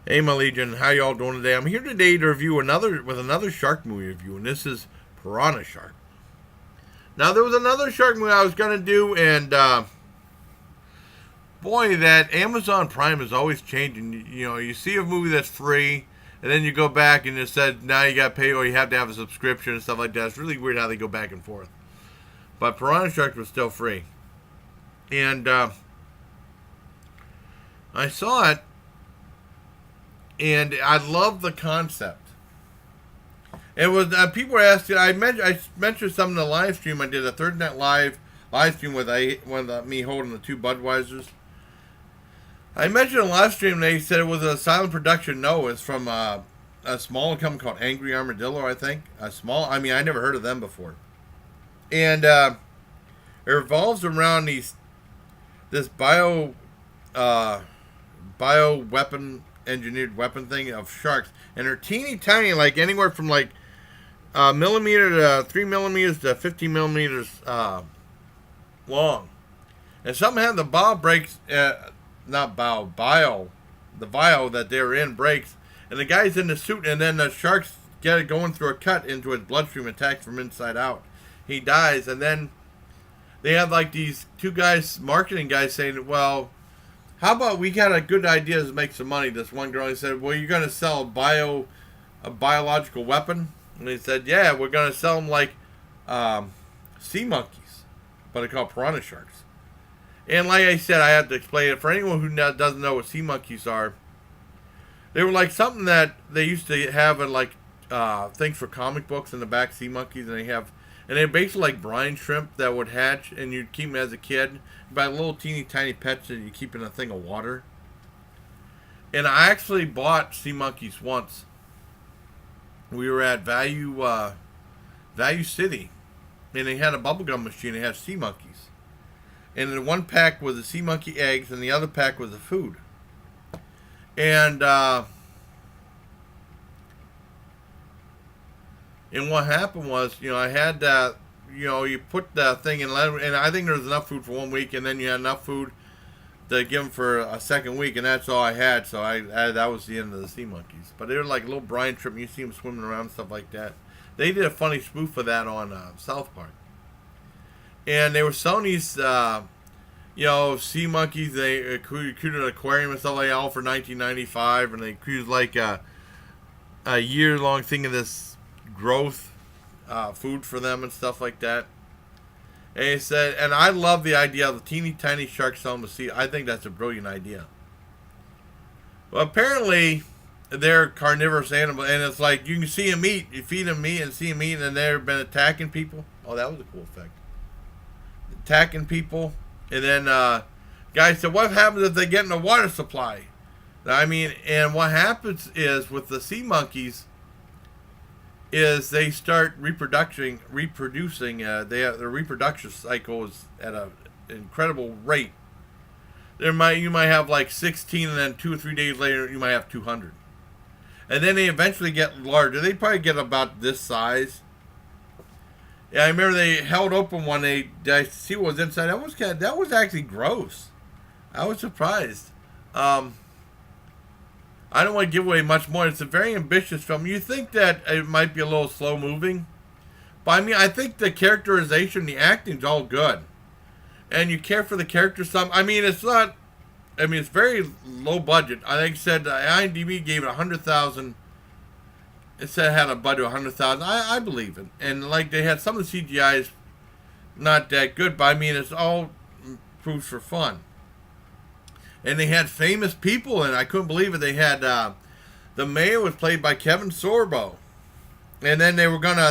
Hey, my Legion, how y'all doing today? I'm here today to review another shark movie review, and this is Piranha Shark. Now, there was another shark movie I was gonna do, and boy, that Amazon Prime is always changing. You see a movie that's free, and then you go back and it said now you got to pay or you have to have a subscription and stuff like that. It's really weird how they go back and forth. But Piranha Shark was still free, and I saw it, and I love the concept. It was people were asking. I mentioned something in the live stream. I did a Third Night live stream with me holding the two Budweisers. I mentioned in the live stream. They said it was a silent production. No, it's from a small company called Angry Armadillo. I think a small. I mean, I never heard of them before. And it revolves around this bio weapon engineered weapon thing of sharks, and they're teeny tiny, like anywhere from like millimeter to 3 millimeters to 50 millimeters long. And somehow the bow breaks, not bow, bio, the vial that they're in breaks, and the guy's in the suit, and then the sharks get it going through a cut into his bloodstream, attacks from inside out. He dies, and then they have like these two guys, marketing guys, saying, "Well, how about we got a good idea to make some money?" This one girl, he said, "Well, you're going to sell a biological weapon?" And he said, "Yeah, we're going to sell them like sea monkeys, but they're called piranha sharks." And like I said, I have to explain it for anyone who doesn't know what sea monkeys are. They were like something that they used to have in like things for comic books in the back. Sea monkeys, and they're basically like brine shrimp that would hatch, and you'd keep them as a kid. By little teeny tiny pets that you keep in a thing of water. And I actually bought sea monkeys once. We were at Value City, and they had a bubblegum machine. They had sea monkeys, and in one pack was the sea monkey eggs, and the other pack was the food. And what happened was, I had you put the thing in, and I think there was enough food for 1 week, and then you had enough food to give them for a second week, and that's all I had. So that was the end of the sea monkeys. But they were like little brine shrimp. You see them swimming around and stuff like that. They did a funny spoof of that on South Park, and they were selling these, sea monkeys. They recruited an aquarium and stuff like that, all for $19.95, and they recruited like a year-long thing of this growth. Food for them and stuff like that. And he said, and I love the idea of the teeny tiny sharks selling the sea. I think that's a brilliant idea. Well, apparently they're carnivorous animals, and it's like you can see them eat. You feed them meat and see them eat, and they've been attacking people. Oh, that was a cool effect. Attacking people, and then guys said, "What happens if they get in a water supply?" I mean, and what happens is with the sea monkeys is they start reproducing. Their reproduction cycle is at an incredible rate. You might have like 16, and then 2 or 3 days later you might have 200, and then they eventually get larger. They probably get about this size. Yeah, I remember they held open one. I see what was inside. That was actually gross. I was surprised. I don't want to give away much more. It's a very ambitious film. You think that it might be a little slow moving, but I mean, I think the characterization, the acting's all good, and you care for the characters. I mean, it's not. I mean, it's very low budget. I think it said IMDb gave it 100,000. It said it had a budget of 100,000. I believe it, and like they had some of the CGI is not that good, but I mean, it's all proves for fun. And they had famous people, and I couldn't believe it. They had the mayor was played by Kevin Sorbo, and then they were gonna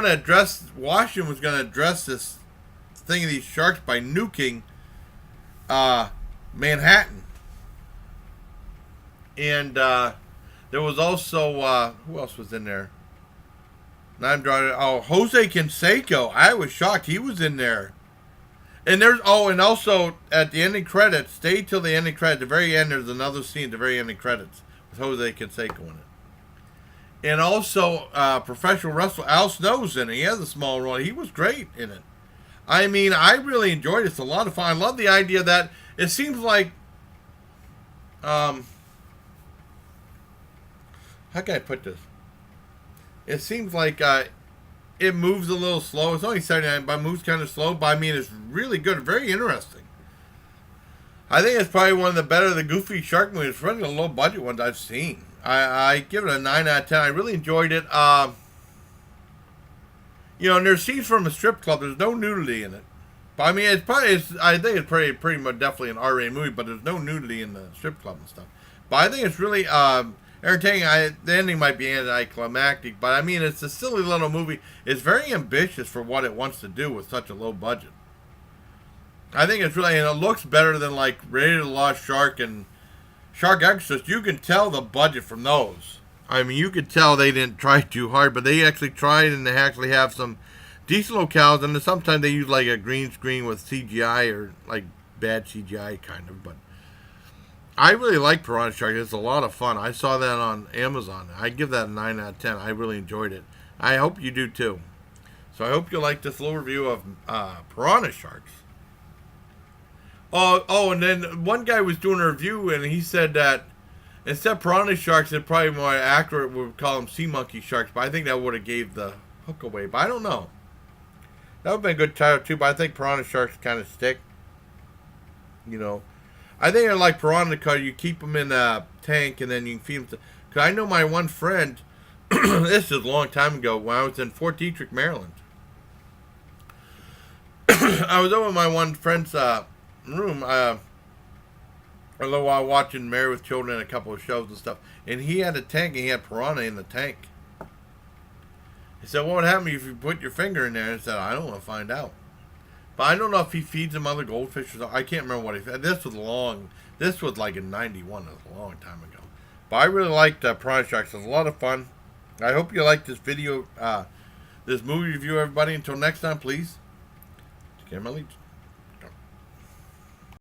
address Washington was gonna address this thing of these sharks by nuking Manhattan, and there was also who else was in there? Now I'm drawing. Oh, Jose Canseco. I was shocked he was in there. And and also at the ending credits, stay till the ending credits. At the very end, there's another scene at the very ending credits with Jose Canseco in it. And also, professional wrestler Al Snow's in it. He has a small role. He was great in it. I mean, I really enjoyed it. It's a lot of fun. I love the idea that it seems like how can I put this? It seems like it moves a little slow. It's only 79, but it moves kind of slow. But I mean, it's really good, very interesting. I think it's probably one of the better the Goofy Shark movies. It's one of the low budget ones I've seen. I give it a 9 out of 10. I really enjoyed it. And there's scenes from a strip club. There's no nudity in it. But I mean, I think it's pretty much definitely an R-rated movie. But there's no nudity in the strip club and stuff. But I think it's really entertaining. The ending might be anticlimactic, but I mean, it's a silly little movie. It's very ambitious for what it wants to do with such a low budget. I think it's really, and it looks better than like Raiders of the Lost Shark and Shark Exorcist. You can tell the budget from those. I mean, you could tell they didn't try too hard, but they actually tried, and they actually have some decent locales, and sometimes they use like a green screen with CGI or like bad CGI kind of, but I really like Piranha Sharks. It's a lot of fun. I saw that on Amazon. I give that a 9 out of 10. I really enjoyed it. I hope you do too. So I hope you like this little review of Piranha Sharks. And then one guy was doing a review, and he said that instead of Piranha Sharks, it probably more accurate would call them Sea Monkey Sharks, but I think that would have gave the hook away. But I don't know. That would have been a good title too, but I think Piranha Sharks kind of stick. I think I like piranha because you keep them in a tank and then you can feed them. Because I know my one friend, this is a long time ago, when I was in Fort Detrick, Maryland. I was over in my one friend's room a little while watching Married with Children and a couple of shows and stuff. And he had a tank and he had piranha in the tank. He said, what would happen if you put your finger in there? And I said, I don't want to find out. But I don't know if he feeds them other goldfish or something. I can't remember what he fed. This was long. This was like in 91. It was a long time ago. But I really liked Piranha Sharks. It was a lot of fun. I hope you liked this video, this movie review, everybody. Until next time, please, take care of my legion.